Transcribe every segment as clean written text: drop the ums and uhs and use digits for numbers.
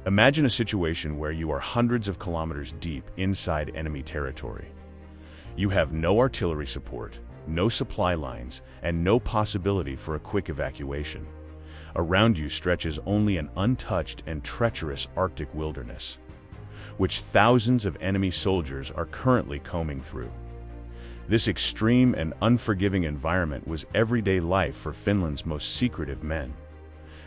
Imagine a situation where you are hundreds of kilometers deep inside enemy territory. You have no artillery support, no supply lines, and no possibility for a quick evacuation. Around you stretches only an untouched and treacherous Arctic wilderness, which thousands of enemy soldiers are currently combing through. This extreme and unforgiving environment was everyday life for Finland's most secretive men.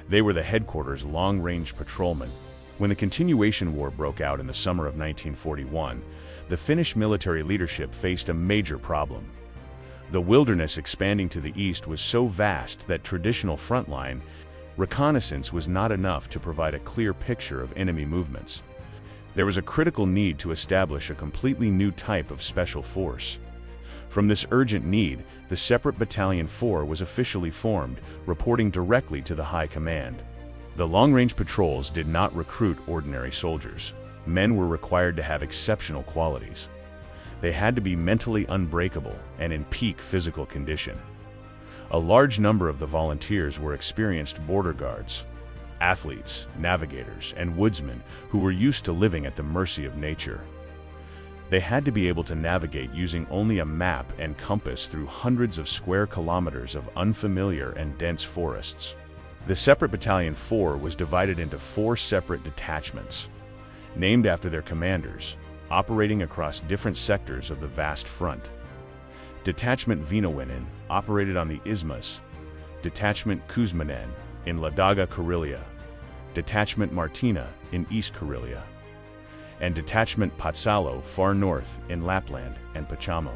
They were the headquarters' long-range patrolmen. When the Continuation War broke out in the summer of 1941, the Finnish military leadership faced a major problem. The wilderness expanding to the east was so vast that traditional frontline reconnaissance was not enough to provide a clear picture of enemy movements. There was a critical need to establish a completely new type of special force. From this urgent need, the separate Battalion 4 was officially formed, reporting directly to the High Command. The long-range patrols did not recruit ordinary soldiers. Men were required to have exceptional qualities. They had to be mentally unbreakable and in peak physical condition. A large number of the volunteers were experienced border guards, athletes, navigators, and woodsmen who were used to living at the mercy of nature. They had to be able to navigate using only a map and compass through hundreds of square kilometers of unfamiliar and dense forests. The separate Battalion 4 was divided into 4 separate detachments, named after their commanders, operating across different sectors of the vast front. Detachment Viinainen operated on the isthmus, Detachment Kuzmanen in Ladoga, Karelia, Detachment Martina in East Karelia, and Detachment Patsalo far north in Lapland and Pachamo.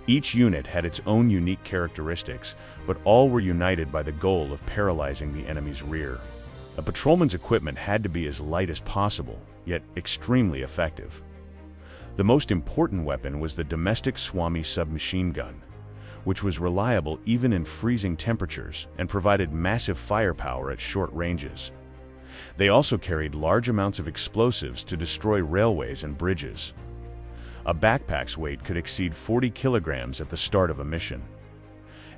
Each unit had its own unique characteristics, but all were united by the goal of paralyzing the enemy's rear. A patrolman's equipment had to be as light as possible, yet extremely effective. The most important weapon was the domestic Suomi submachine gun, which was reliable even in freezing temperatures and provided massive firepower at short ranges. They also carried large amounts of explosives to destroy railways and bridges. A backpack's weight could exceed 40 kilograms at the start of a mission,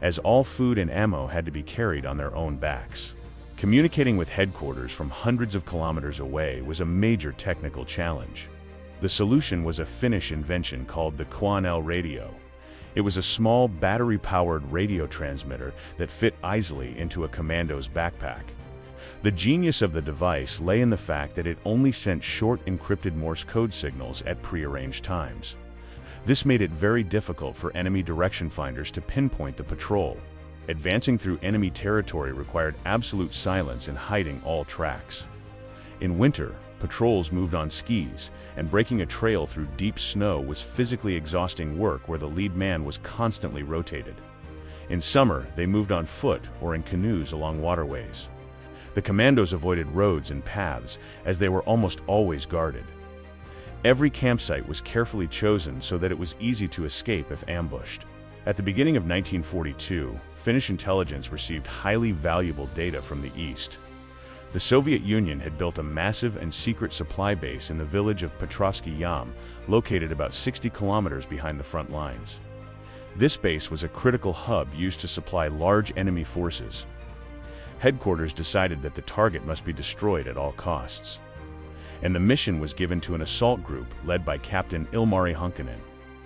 as all food and ammo had to be carried on their own backs. Communicating with headquarters from hundreds of kilometers away was a major technical challenge. The solution was a Finnish invention called the Quanel radio. It was a small battery-powered radio transmitter that fit easily into a commando's backpack. The genius of the device lay in the fact that it only sent short encrypted Morse code signals at prearranged times. This made it very difficult for enemy direction finders to pinpoint the patrol. Advancing through enemy territory required absolute silence and hiding all tracks. In winter, patrols moved on skis, and breaking a trail through deep snow was physically exhausting work where the lead man was constantly rotated. In summer, they moved on foot or in canoes along waterways. The commandos avoided roads and paths, as they were almost always guarded. Every campsite was carefully chosen so that it was easy to escape if ambushed. At the beginning of 1942, Finnish intelligence received highly valuable data from the east. The Soviet Union had built a massive and secret supply base in the village of Petrovsky, located about 60 kilometers behind the front lines. This base was a critical hub used to supply large enemy forces. Headquarters decided that the target must be destroyed at all costs, and the mission was given to an assault group led by Captain Ilmari Hunkanen.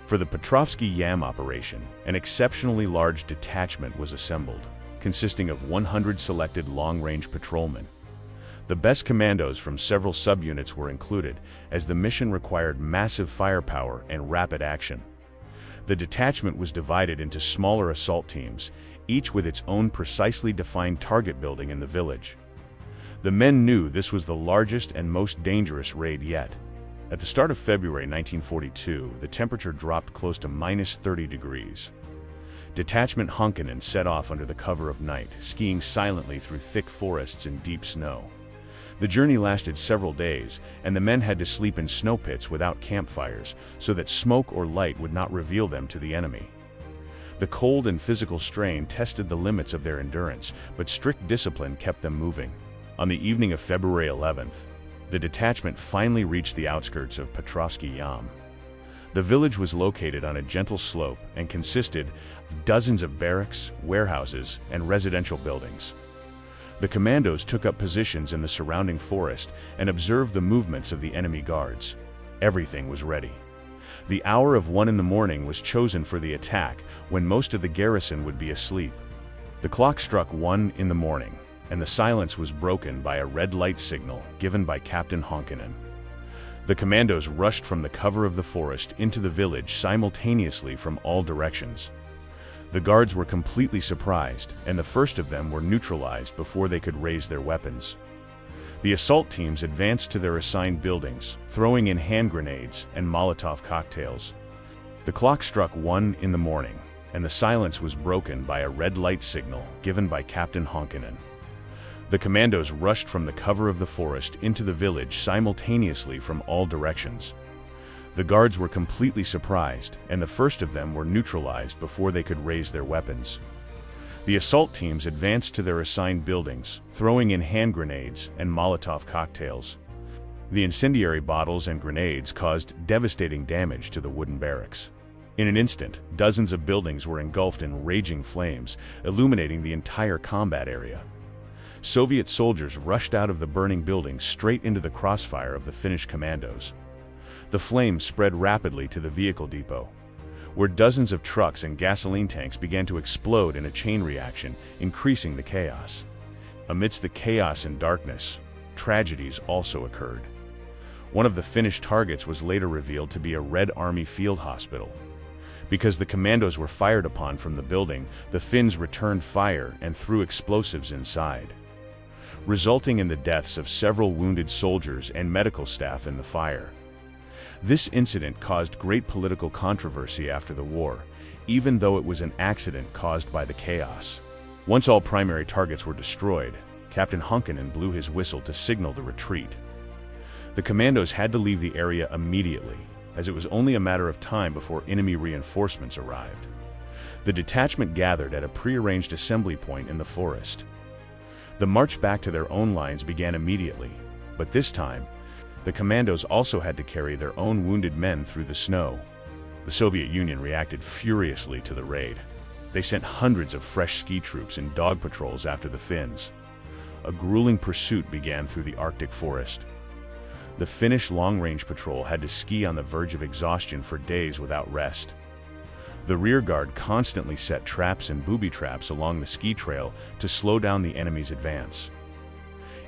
For the Petrovsky Yam operation, an exceptionally large detachment was assembled, consisting of 100 selected long-range patrolmen. The best commandos from several subunits were included, as the mission required massive firepower and rapid action. The detachment was divided into smaller assault teams, each with its own precisely defined target building in the village. The men knew this was the largest and most dangerous raid yet. At the start of February 1942, the temperature dropped close to -30 degrees. Detachment Hunkanen set off under the cover of night, skiing silently through thick forests and deep snow. The journey lasted several days, and the men had to sleep in snow pits without campfires, so that smoke or light would not reveal them to the enemy. The cold and physical strain tested the limits of their endurance, but strict discipline kept them moving. On the evening of February 11th, the detachment finally reached the outskirts of Petrovsky Yam. The village was located on a gentle slope and consisted of dozens of barracks, warehouses, and residential buildings. The commandos took up positions in the surrounding forest and observed the movements of the enemy guards. Everything was ready. The hour of 1 in the morning was chosen for the attack, when most of the garrison would be asleep. The clock struck 1 in the morning, and the silence was broken by a red light signal given by Captain Honkanen. The commandos rushed from the cover of the forest into the village simultaneously from all directions. The guards were completely surprised, and the first of them were neutralized before they could raise their weapons. The assault teams advanced to their assigned buildings, throwing in hand grenades and Molotov cocktails. The clock struck 1 in the morning, and the silence was broken by a red light signal given by Captain Honkanen. The commandos rushed from the cover of the forest into the village simultaneously from all directions. The guards were completely surprised, and the first of them were neutralized before they could raise their weapons. The assault teams advanced to their assigned buildings, throwing in hand grenades and Molotov cocktails. The incendiary bottles and grenades caused devastating damage to the wooden barracks. In an instant, dozens of buildings were engulfed in raging flames, illuminating the entire combat area. Soviet soldiers rushed out of the burning buildings straight into the crossfire of the Finnish commandos. The flames spread rapidly to the vehicle depot, where dozens of trucks and gasoline tanks began to explode in a chain reaction, increasing the chaos. Amidst the chaos and darkness, tragedies also occurred. One of the Finnish targets was later revealed to be a Red Army field hospital. Because the commandos were fired upon from the building, the Finns returned fire and threw explosives inside, resulting in the deaths of several wounded soldiers and medical staff in the fire. This incident caused great political controversy after the war, even though it was an accident caused by the chaos. Once all primary targets were destroyed, Captain Honkanen blew his whistle to signal the retreat. The commandos had to leave the area immediately, as it was only a matter of time before enemy reinforcements arrived. The detachment gathered at a prearranged assembly point in the forest. The march back to their own lines began immediately, but this time, the commandos also had to carry their own wounded men through the snow. The Soviet Union reacted furiously to the raid. They sent hundreds of fresh ski troops in dog patrols after the Finns. A grueling pursuit began through the Arctic forest. The Finnish long-range patrol had to ski on the verge of exhaustion for days without rest. The rearguard constantly set traps and booby traps along the ski trail to slow down the enemy's advance.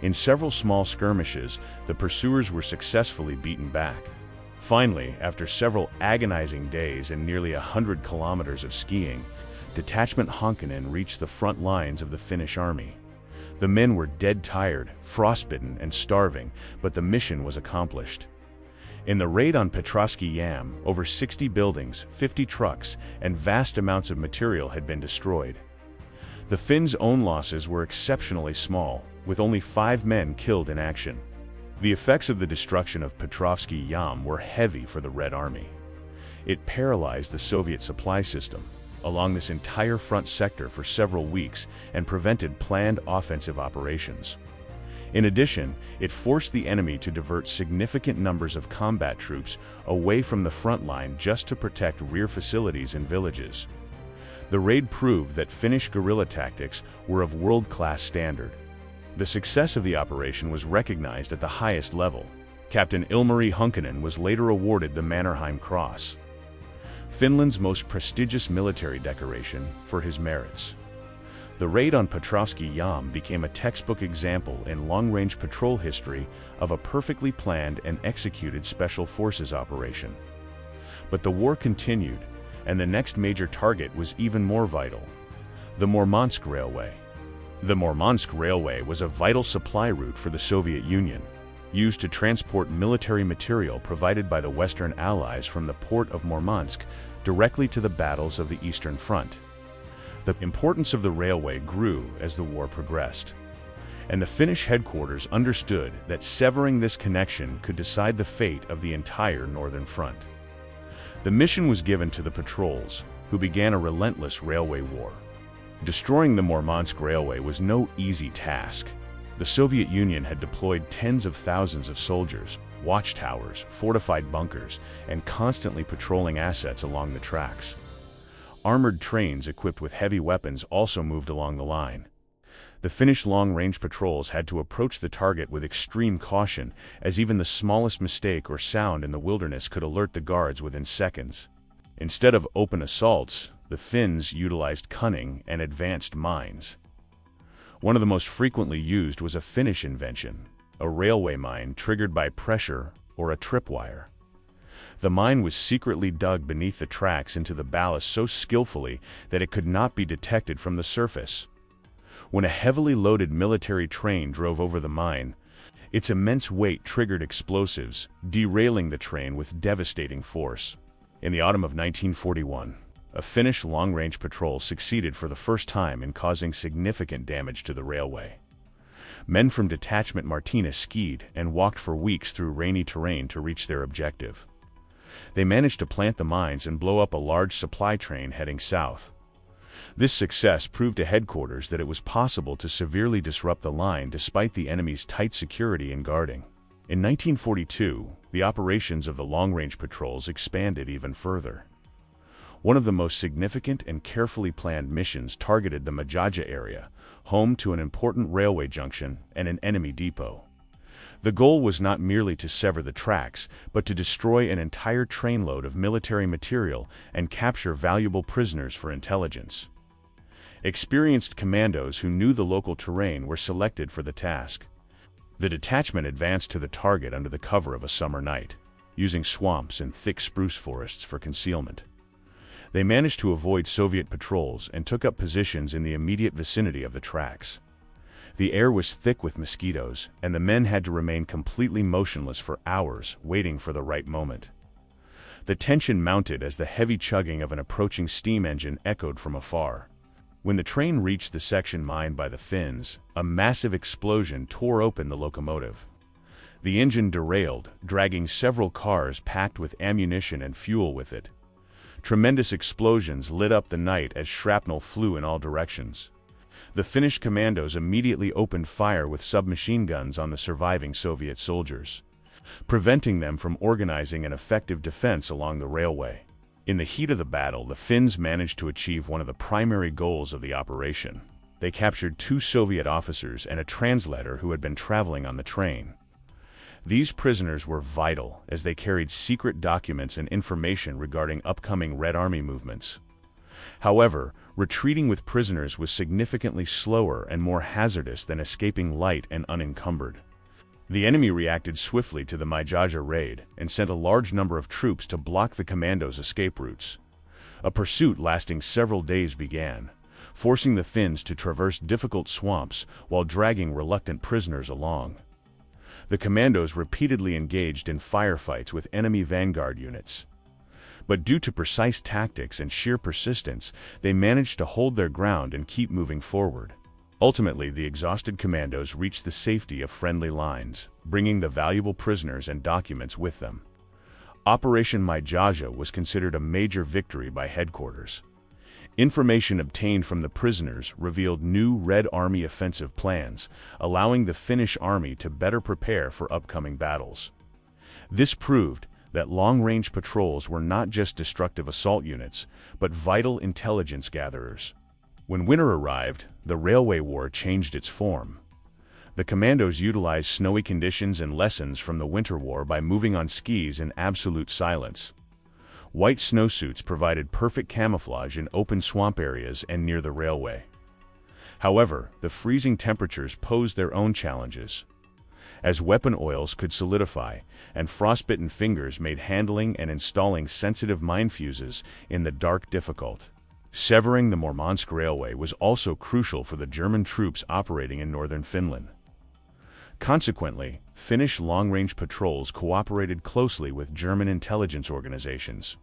In several small skirmishes, the pursuers were successfully beaten back. Finally, after several agonizing days and nearly 100 kilometers of skiing, Detachment Honkanen reached the front lines of the Finnish army. The men were dead tired, frostbitten, and starving, but the mission was accomplished. In the raid on Petrovsky Yam, over 60 buildings, 50 trucks, and vast amounts of material had been destroyed. The Finns' own losses were exceptionally small, with only 5 men killed in action. The effects of the destruction of Petrovsky Yam were heavy for the Red Army. It paralyzed the Soviet supply system along this entire front sector for several weeks and prevented planned offensive operations. In addition, it forced the enemy to divert significant numbers of combat troops away from the front line just to protect rear facilities and villages. The raid proved that Finnish guerrilla tactics were of world-class standard. The success of the operation was recognized at the highest level. Captain Ilmari Honkanen was later awarded the Mannerheim Cross, Finland's most prestigious military decoration, for his merits. The raid on Petrovsky Yam became a textbook example in long-range patrol history of a perfectly planned and executed special forces operation. But the war continued, and the next major target was even more vital: the Murmansk Railway. The Murmansk Railway was a vital supply route for the Soviet Union, used to transport military material provided by the Western Allies from the port of Murmansk directly to the battles of the Eastern Front. The importance of the railway grew as the war progressed, and the Finnish headquarters understood that severing this connection could decide the fate of the entire Northern Front. The mission was given to the patrols, who began a relentless railway war. Destroying the Murmansk Railway was no easy task. The Soviet Union had deployed tens of thousands of soldiers, watchtowers, fortified bunkers, and constantly patrolling assets along the tracks. Armored trains equipped with heavy weapons also moved along the line. The Finnish long-range patrols had to approach the target with extreme caution, as even the smallest mistake or sound in the wilderness could alert the guards within seconds. Instead of open assaults, the Finns utilized cunning and advanced mines. One of the most frequently used was a Finnish invention, a railway mine triggered by pressure or a tripwire. The mine was secretly dug beneath the tracks into the ballast so skillfully that it could not be detected from the surface. When a heavily loaded military train drove over the mine, its immense weight triggered explosives, derailing the train with devastating force. In the autumn of 1941, a Finnish long-range patrol succeeded for the first time in causing significant damage to the railway. Men from Detachment Martina skied and walked for weeks through rainy terrain to reach their objective. They managed to plant the mines and blow up a large supply train heading south. This success proved to headquarters that it was possible to severely disrupt the line despite the enemy's tight security and guarding. In 1942, the operations of the long-range patrols expanded even further. One of the most significant and carefully planned missions targeted the Majaja area, home to an important railway junction and an enemy depot. The goal was not merely to sever the tracks, but to destroy an entire trainload of military material and capture valuable prisoners for intelligence. Experienced commandos who knew the local terrain were selected for the task. The detachment advanced to the target under the cover of a summer night, using swamps and thick spruce forests for concealment. They managed to avoid Soviet patrols and took up positions in the immediate vicinity of the tracks. The air was thick with mosquitoes, and the men had to remain completely motionless for hours, waiting for the right moment. The tension mounted as the heavy chugging of an approaching steam engine echoed from afar. When the train reached the section mined by the Finns, a massive explosion tore open the locomotive. The engine derailed, dragging several cars packed with ammunition and fuel with it. Tremendous explosions lit up the night as shrapnel flew in all directions. The Finnish commandos immediately opened fire with submachine guns on the surviving Soviet soldiers, preventing them from organizing an effective defense along the railway. In the heat of the battle, the Finns managed to achieve one of the primary goals of the operation. They captured 2 Soviet officers and a translator who had been traveling on the train. These prisoners were vital as they carried secret documents and information regarding upcoming Red Army movements. However, retreating with prisoners was significantly slower and more hazardous than escaping light and unencumbered. The enemy reacted swiftly to the Majaja raid and sent a large number of troops to block the commandos' escape routes. A pursuit lasting several days began, forcing the Finns to traverse difficult swamps while dragging reluctant prisoners along. The commandos repeatedly engaged in firefights with enemy vanguard units. But due to precise tactics and sheer persistence, they managed to hold their ground and keep moving forward. Ultimately, the exhausted commandos reached the safety of friendly lines, bringing the valuable prisoners and documents with them. Operation Majaja was considered a major victory by headquarters. Information obtained from the prisoners revealed new Red Army offensive plans, allowing the Finnish army to better prepare for upcoming battles. This proved that long-range patrols were not just destructive assault units, but vital intelligence gatherers. When winter arrived, the railway war changed its form. The commandos utilized snowy conditions and lessons from the winter war by moving on skis in absolute silence. White snowsuits provided perfect camouflage in open swamp areas and near the railway. However, the freezing temperatures posed their own challenges, as weapon oils could solidify, and frostbitten fingers made handling and installing sensitive mine fuses in the dark difficult. Severing the Murmansk railway was also crucial for the German troops operating in northern Finland. Consequently, Finnish long-range patrols cooperated closely with German intelligence organizations.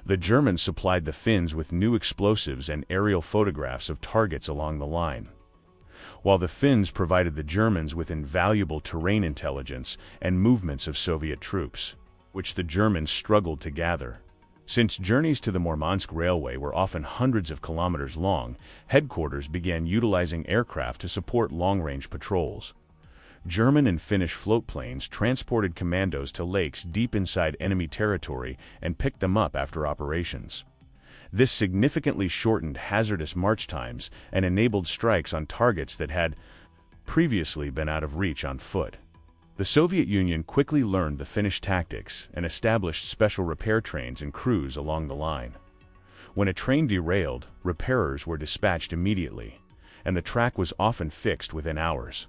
The Germans supplied the Finns with new explosives and aerial photographs of targets along the line, while the Finns provided the Germans with invaluable terrain intelligence and movements of Soviet troops, which the Germans struggled to gather. Since journeys to the Murmansk railway were often hundreds of kilometers long, headquarters began utilizing aircraft to support long-range patrols. German and Finnish floatplanes transported commandos to lakes deep inside enemy territory and picked them up after operations. This significantly shortened hazardous march times and enabled strikes on targets that had previously been out of reach on foot. The Soviet Union quickly learned the Finnish tactics and established special repair trains and crews along the line. When a train derailed, repairers were dispatched immediately, and the track was often fixed within hours.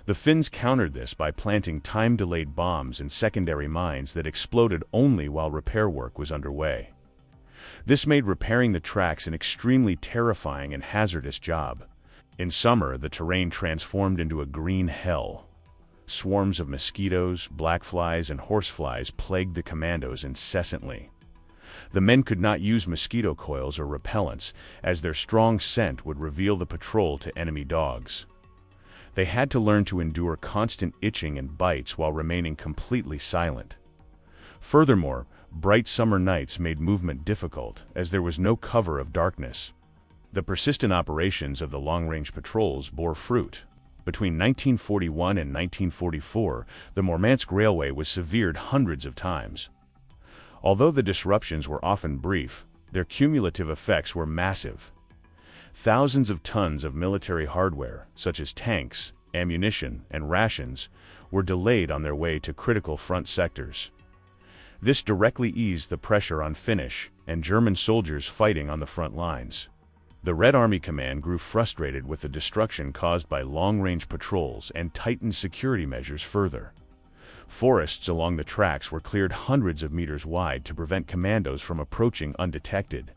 The Finns countered this by planting time-delayed bombs and secondary mines that exploded only while repair work was underway. This made repairing the tracks an extremely terrifying and hazardous job. In summer, the terrain transformed into a green hell. Swarms of mosquitoes, black flies, and horseflies plagued the commandos incessantly. The men could not use mosquito coils or repellents, as their strong scent would reveal the patrol to enemy dogs. They had to learn to endure constant itching and bites while remaining completely silent. Furthermore, bright summer nights made movement difficult, as there was no cover of darkness. The persistent operations of the long-range patrols bore fruit. Between 1941 and 1944, the Murmansk Railway was severed hundreds of times. Although the disruptions were often brief, their cumulative effects were massive. Thousands of tons of military hardware, such as tanks, ammunition, and rations, were delayed on their way to critical front sectors. This directly eased the pressure on Finnish and German soldiers fighting on the front lines. The Red Army Command grew frustrated with the destruction caused by long-range patrols and tightened security measures further. Forests along the tracks were cleared hundreds of meters wide to prevent commandos from approaching undetected.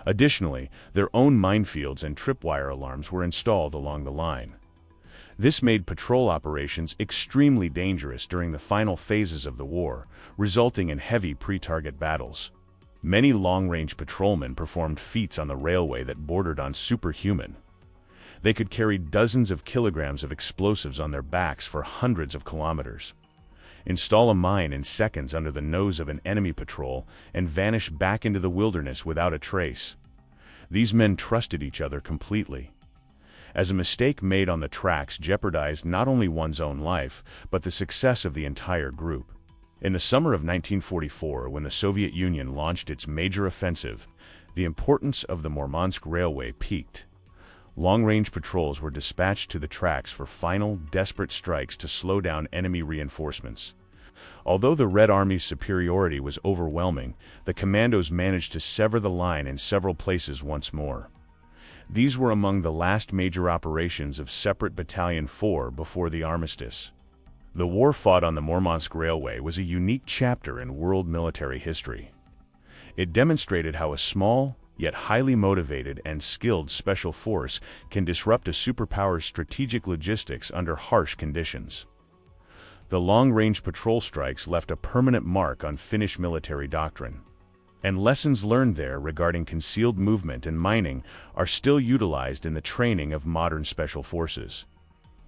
Additionally, their own minefields and tripwire alarms were installed along the line. This made patrol operations extremely dangerous during the final phases of the war, resulting in heavy pre-target battles. Many long-range patrolmen performed feats on the railway that bordered on superhuman. They could carry dozens of kilograms of explosives on their backs for hundreds of kilometers, install a mine in seconds under the nose of an enemy patrol, and vanish back into the wilderness without a trace. These men trusted each other completely. As a mistake made on the tracks jeopardized not only one's own life, but the success of the entire group. In the summer of 1944, when the Soviet Union launched its major offensive, the importance of the Murmansk Railway peaked. Long-range patrols were dispatched to the tracks for final, desperate strikes to slow down enemy reinforcements. Although the Red Army's superiority was overwhelming, the commandos managed to sever the line in several places once more. These were among the last major operations of Separate Battalion 4 before the armistice. The war fought on the Murmansk Railway was a unique chapter in world military history. It demonstrated how a small, yet highly motivated and skilled special force can disrupt a superpower's strategic logistics under harsh conditions. The long-range patrol strikes left a permanent mark on Finnish military doctrine, and lessons learned there regarding concealed movement and mining are still utilized in the training of modern special forces.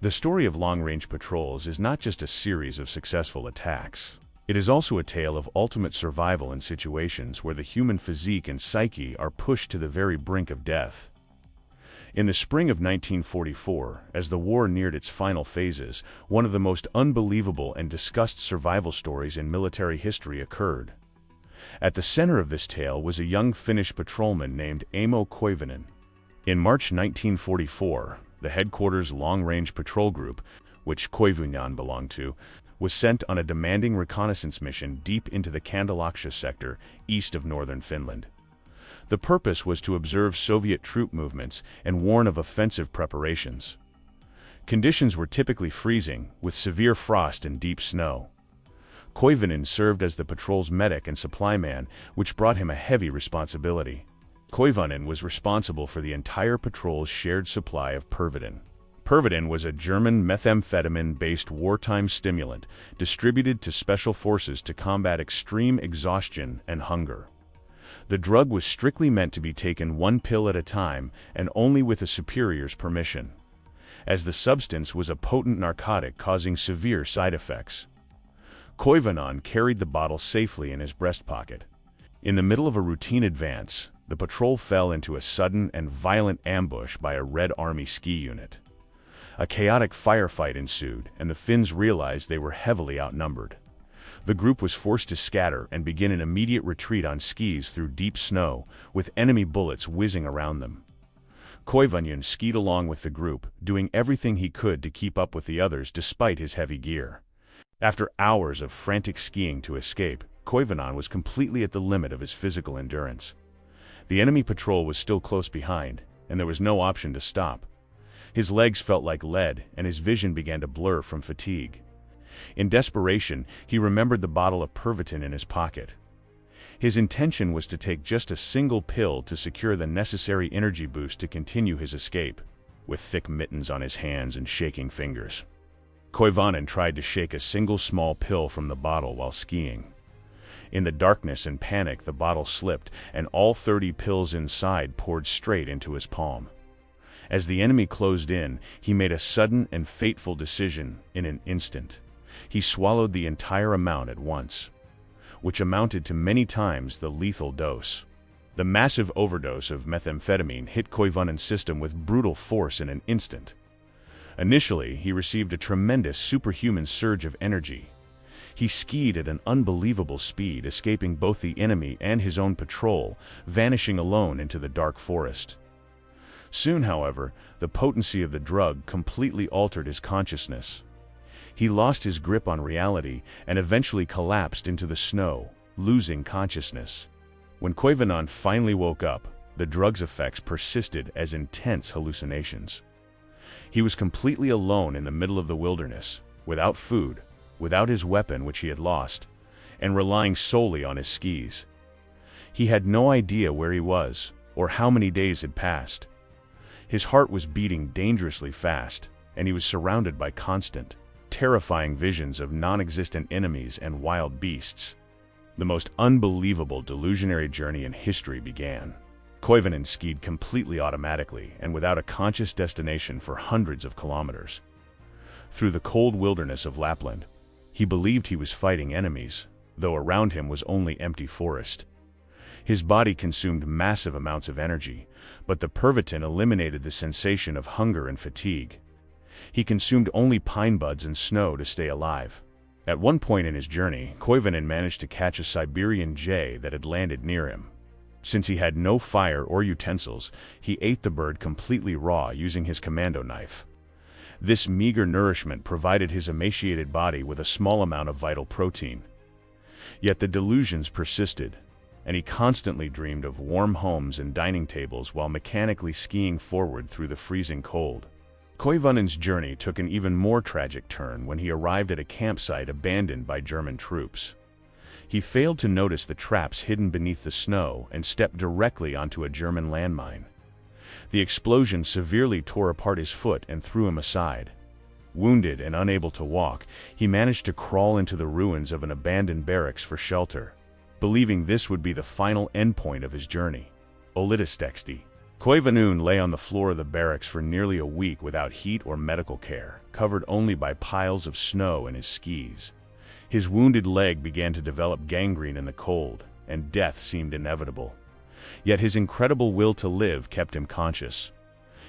The story of long-range patrols is not just a series of successful attacks. It is also a tale of ultimate survival in situations where the human physique and psyche are pushed to the very brink of death. In the spring of 1944, as the war neared its final phases, one of the most unbelievable and discussed survival stories in military history occurred. At the center of this tale was a young Finnish patrolman named Aimo Koivunen. In March 1944, the headquarters long-range patrol group, which Koivunen belonged to, was sent on a demanding reconnaissance mission deep into the Kandalaksha sector east of northern Finland. The purpose was to observe Soviet troop movements and warn of offensive preparations. Conditions were typically freezing, with severe frost and deep snow. Koivunen served as the patrol's medic and supply man, which brought him a heavy responsibility. Koivunen was responsible for the entire patrol's shared supply of pervitin. Pervitin was a German methamphetamine-based wartime stimulant distributed to special forces to combat extreme exhaustion and hunger. The drug was strictly meant to be taken one pill at a time and only with a superior's permission, as the substance was a potent narcotic causing severe side effects. Koivunen carried the bottle safely in his breast pocket. In the middle of a routine advance, the patrol fell into a sudden and violent ambush by a Red Army ski unit. A chaotic firefight ensued, and the Finns realized they were heavily outnumbered. The group was forced to scatter and begin an immediate retreat on skis through deep snow, with enemy bullets whizzing around them. Koivunen skied along with the group, doing everything he could to keep up with the others despite his heavy gear. After hours of frantic skiing to escape, Koivunen was completely at the limit of his physical endurance. The enemy patrol was still close behind, and there was no option to stop. His legs felt like lead, and his vision began to blur from fatigue. In desperation, he remembered the bottle of pervitin in his pocket. His intention was to take just a single pill to secure the necessary energy boost to continue his escape, with thick mittens on his hands and shaking fingers. Koivunen tried to shake a single small pill from the bottle while skiing. In the darkness and panic, the bottle slipped, and all 30 pills inside poured straight into his palm. As the enemy closed in, he made a sudden and fateful decision in an instant. He swallowed the entire amount at once, which amounted to many times the lethal dose. The massive overdose of methamphetamine hit Koivunen's system with brutal force in an instant. Initially, he received a tremendous superhuman surge of energy. He skied at an unbelievable speed, escaping both the enemy and his own patrol, vanishing alone into the dark forest. Soon, however, the potency of the drug completely altered his consciousness. He lost his grip on reality and eventually collapsed into the snow, losing consciousness. When Koivunen finally woke up, the drug's effects persisted as intense hallucinations. He was completely alone in the middle of the wilderness, without food, without his weapon which he had lost, and relying solely on his skis. He had no idea where he was, or how many days had passed. His heart was beating dangerously fast, and he was surrounded by constant, terrifying visions of non-existent enemies and wild beasts. The most unbelievable delusionary journey in history began. Koivunen skied completely automatically and without a conscious destination for hundreds of kilometers. Through the cold wilderness of Lapland, he believed he was fighting enemies, though around him was only empty forest. His body consumed massive amounts of energy, but the pervitin eliminated the sensation of hunger and fatigue. He consumed only pine buds and snow to stay alive. At one point in his journey, Koivunen managed to catch a Siberian jay that had landed near him. Since he had no fire or utensils, he ate the bird completely raw using his commando knife. This meager nourishment provided his emaciated body with a small amount of vital protein. Yet the delusions persisted, and he constantly dreamed of warm homes and dining tables while mechanically skiing forward through the freezing cold. Koivunen's journey took an even more tragic turn when he arrived at a campsite abandoned by German troops. He failed to notice the traps hidden beneath the snow and stepped directly onto a German landmine. The explosion severely tore apart his foot and threw him aside. Wounded and unable to walk, he managed to crawl into the ruins of an abandoned barracks for shelter, believing this would be the final endpoint of his journey. Olitistexti. Koivunen lay on the floor of the barracks for nearly a week without heat or medical care, covered only by piles of snow and his skis. His wounded leg began to develop gangrene in the cold, and death seemed inevitable. Yet his incredible will to live kept him conscious.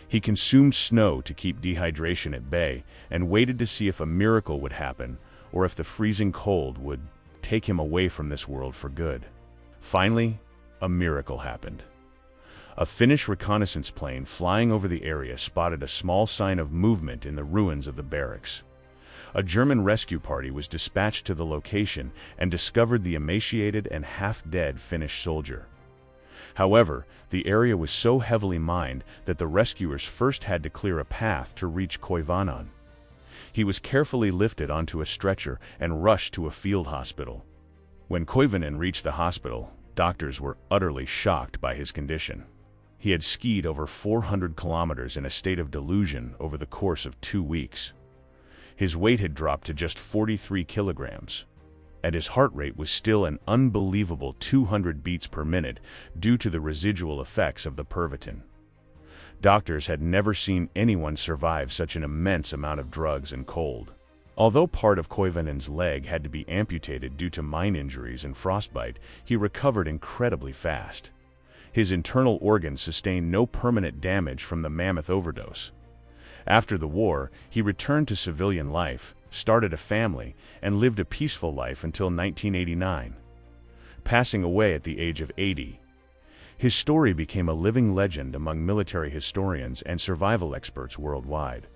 He consumed snow to keep dehydration at bay and waited to see if a miracle would happen or if the freezing cold would take him away from this world for good. Finally, a miracle happened. A Finnish reconnaissance plane flying over the area spotted a small sign of movement in the ruins of the barracks. A German rescue party was dispatched to the location and discovered the emaciated and half-dead Finnish soldier. However, the area was so heavily mined that the rescuers first had to clear a path to reach Koivunen. He was carefully lifted onto a stretcher and rushed to a field hospital. When Koivunen reached the hospital, doctors were utterly shocked by his condition. He had skied over 400 kilometers in a state of delusion over the course of 2 weeks. His weight had dropped to just 43 kilograms, and his heart rate was still an unbelievable 200 beats per minute due to the residual effects of the pervitin. Doctors had never seen anyone survive such an immense amount of drugs and cold. Although part of Koivunen's leg had to be amputated due to mine injuries and frostbite, he recovered incredibly fast. His internal organs sustained no permanent damage from the mammoth overdose. After the war, he returned to civilian life, started a family, and lived a peaceful life until 1989, passing away at the age of 80. His story became a living legend among military historians and survival experts worldwide.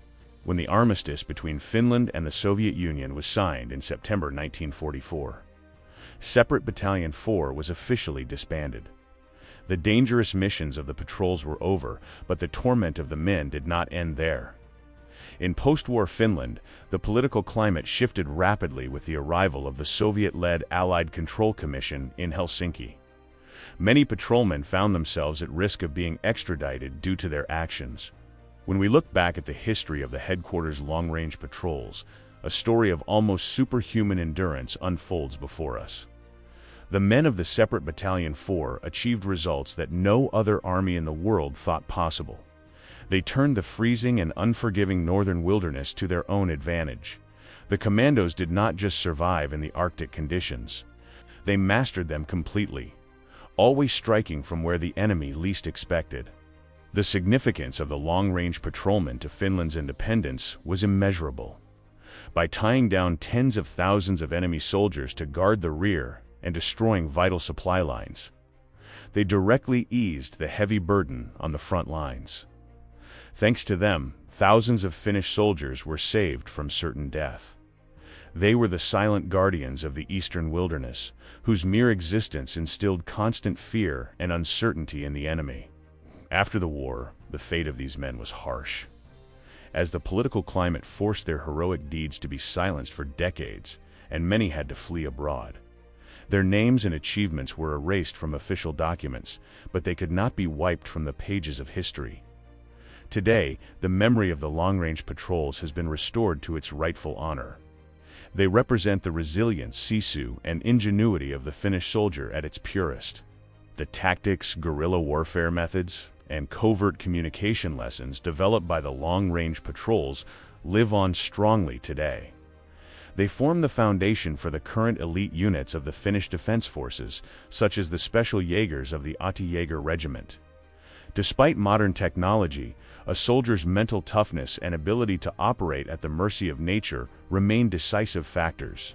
When the armistice between Finland and the Soviet Union was signed in September 1944, Separate Battalion 4 was officially disbanded. The dangerous missions of the patrols were over, but the torment of the men did not end there. In post-war Finland, the political climate shifted rapidly with the arrival of the Soviet-led Allied Control Commission in Helsinki. Many patrolmen found themselves at risk of being extradited due to their actions. When we look back at the history of the headquarters long-range patrols, a story of almost superhuman endurance unfolds before us. The men of the Separate Battalion 4 achieved results that no other army in the world thought possible. They turned the freezing and unforgiving northern wilderness to their own advantage. The commandos did not just survive in the Arctic conditions. They mastered them completely, always striking from where the enemy least expected. The significance of the long-range patrolmen to Finland's independence was immeasurable. By tying down tens of thousands of enemy soldiers to guard the rear and destroying vital supply lines, they directly eased the heavy burden on the front lines. Thanks to them, thousands of Finnish soldiers were saved from certain death. They were the silent guardians of the eastern wilderness, whose mere existence instilled constant fear and uncertainty in the enemy. After the war, the fate of these men was harsh. As the political climate forced their heroic deeds to be silenced for decades, and many had to flee abroad. Their names and achievements were erased from official documents, but they could not be wiped from the pages of history. Today, the memory of the long-range patrols has been restored to its rightful honor. They represent the resilience, sisu, and ingenuity of the Finnish soldier at its purest. The tactics, guerrilla warfare methods, and covert communication lessons developed by the long-range patrols live on strongly today. They form the foundation for the current elite units of the Finnish Defense Forces, such as the Special Jaegers of the Ahti Jaeger Regiment. Despite modern technology, a soldier's mental toughness and ability to operate at the mercy of nature remain decisive factors.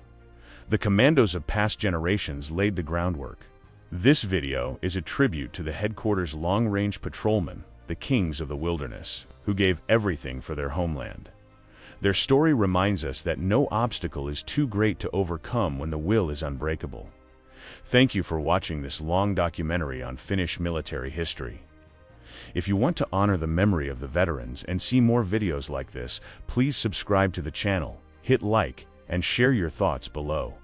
The commandos of past generations laid the groundwork. This video is a tribute to the headquarters long-range patrolmen, the kings of the wilderness, who gave everything for their homeland. Their story reminds us that no obstacle is too great to overcome when the will is unbreakable. Thank you for watching this long documentary on Finnish military history. If you want to honor the memory of the veterans and see more videos like this, please subscribe to the channel, hit like, and share your thoughts below.